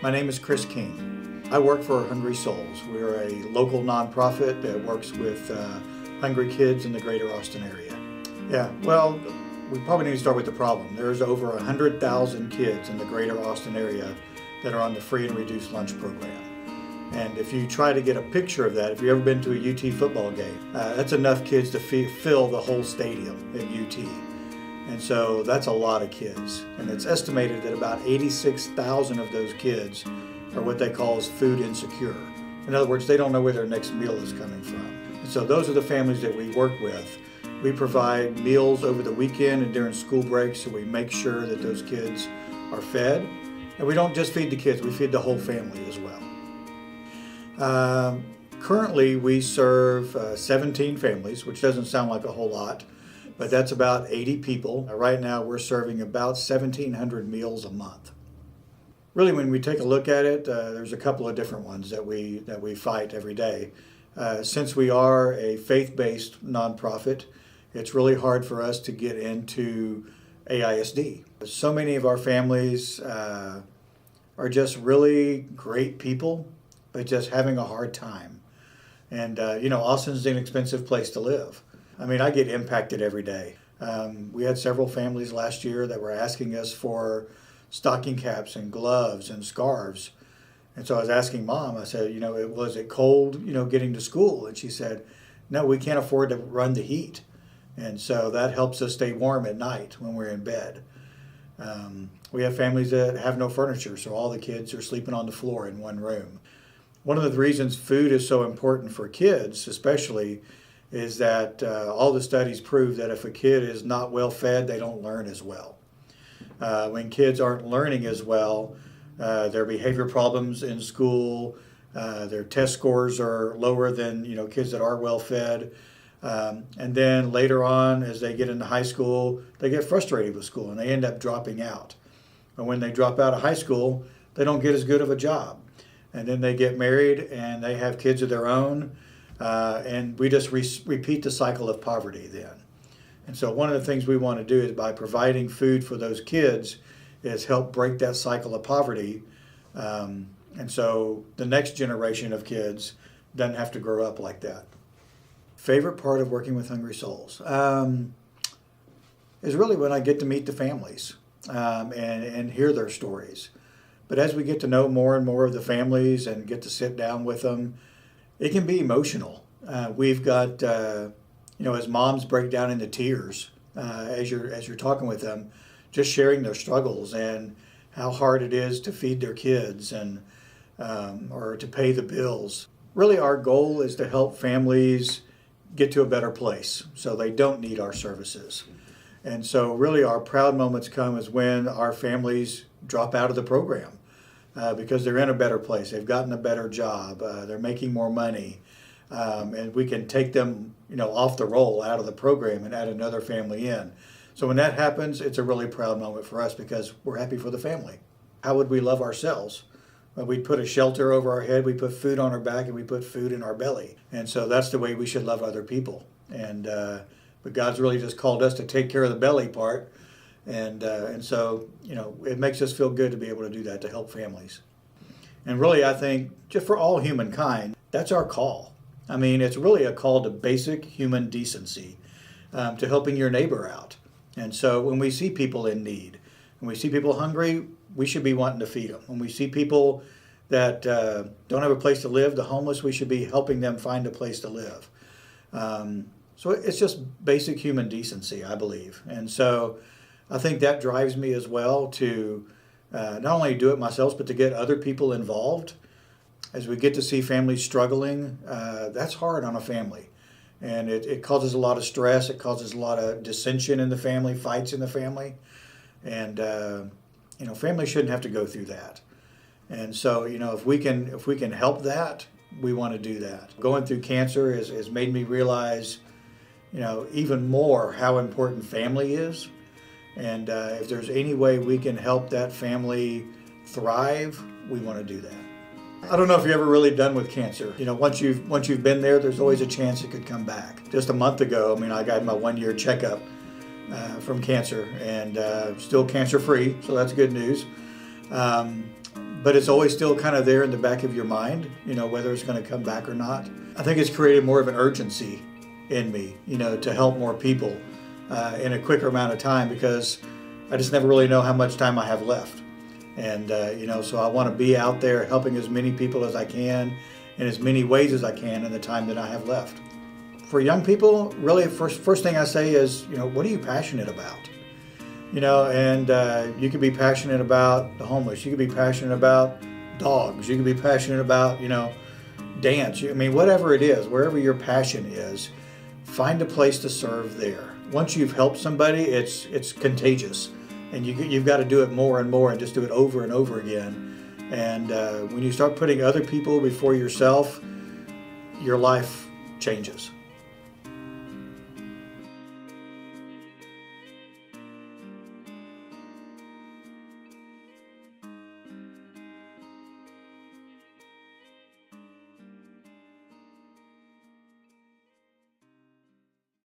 My name is Chris King. I work for Hungry Souls. We're a local nonprofit that works with hungry kids in the greater Austin area. Yeah, well, we probably need to start with the problem. There's over 100,000 kids in the greater Austin area that are on the free and reduced lunch program. And if you try to get a picture of that, if you've ever been to a UT football game, that's enough kids to fill the whole stadium at UT. And so that's a lot of kids. And it's estimated that about 86,000 of those kids are what they call as food insecure. In other words, they don't know where their next meal is coming from. And so those are the families that we work with. We provide meals over the weekend and during school breaks, so we make sure that those kids are fed. And we don't just feed the kids, we feed the whole family as well. Currently, we serve 17 families, which doesn't sound like a whole lot, but that's about 80 people. Right now, we're serving about 1,700 meals a month. Really, when we take a look at it, there's a couple of different ones that we fight every day. Since we are a faith-based nonprofit, it's really hard for us to get into AISD. So many of our families are just really great people, but just having a hard time. And, Austin's an expensive place to live. I mean, I get impacted every day. We had several families last year that were asking us for stocking caps and gloves and scarves. And so I was asking Mom, I said, was it cold, getting to school? And she said, no, we can't afford to run the heat. And so that helps us stay warm at night when we're in bed. We have families that have no furniture, so all the kids are sleeping on the floor in one room. One of the reasons food is so important for kids, especially, is that all the studies prove that if a kid is not well fed, they don't learn as well. When kids aren't learning as well, their behavior problems in school, their test scores are lower than kids that are well fed. And then later on, as they get into high school, they get frustrated with school and they end up dropping out. And when they drop out of high school, they don't get as good of a job. And then they get married and they have kids of their own. And we just repeat the cycle of poverty then. And so one of the things we want to do is by providing food for those kids is help break that cycle of poverty. And so the next generation of kids doesn't have to grow up like that. Favorite part of working with Hungry Souls is really when I get to meet the families and hear their stories. But as we get to know more and more of the families and get to sit down with them, it can be emotional. We've got, as moms break down into tears as you're talking with them, just sharing their struggles and how hard it is to feed their kids and or to pay the bills. Really, our goal is to help families get to a better place so they don't need our services. And so really our proud moments come is when our families drop out of the program because they're in a better place. They've gotten a better job. They're making more money. And we can take them, off the roll out of the program and add another family in. So when that happens, it's a really proud moment for us because we're happy for the family. How would we love ourselves? Well, we'd put a shelter over our head, we put food on our back, and we put food in our belly. And so that's the way we should love other people. And but God's really just called us to take care of the belly part. And so, it makes us feel good to be able to do that, to help families. And really, I think, just for all humankind, that's our call. I mean, it's really a call to basic human decency, to helping your neighbor out. And so when we see people in need, when we see people hungry, we should be wanting to feed them. When we see people that don't have a place to live, the homeless, we should be helping them find a place to live. So it's just basic human decency, I believe. And so I think that drives me as well to not only do it myself, but to get other people involved. As we get to see families struggling, that's hard on a family. And it causes a lot of stress. It causes a lot of dissension in the family, fights in the family. And, families shouldn't have to go through that. And so, if we can help that, we want to do that. Going through cancer has made me realize, even more how important family is. And if there's any way we can help that family thrive, we want to do that. I don't know if you're ever really done with cancer. Once you've been there, there's always a chance it could come back. Just a month ago, I got my 1-year checkup from cancer and still cancer-free, so that's good news. but it's always still kind of there in the back of your mind, whether it's going to come back or not. I think it's created more of an urgency in me, to help more people in a quicker amount of time, because I just never really know how much time I have left. And, so I want to be out there helping as many people as I can in as many ways as I can in the time that I have left. For young people, really, first thing I say is, what are you passionate about? And you could be passionate about the homeless. You could be passionate about dogs. You could be passionate about, dance. Whatever it is, wherever your passion is, find a place to serve there. Once you've helped somebody, it's contagious. And you've got to do it more and more and just do it over and over again. And when you start putting other people before yourself, your life changes.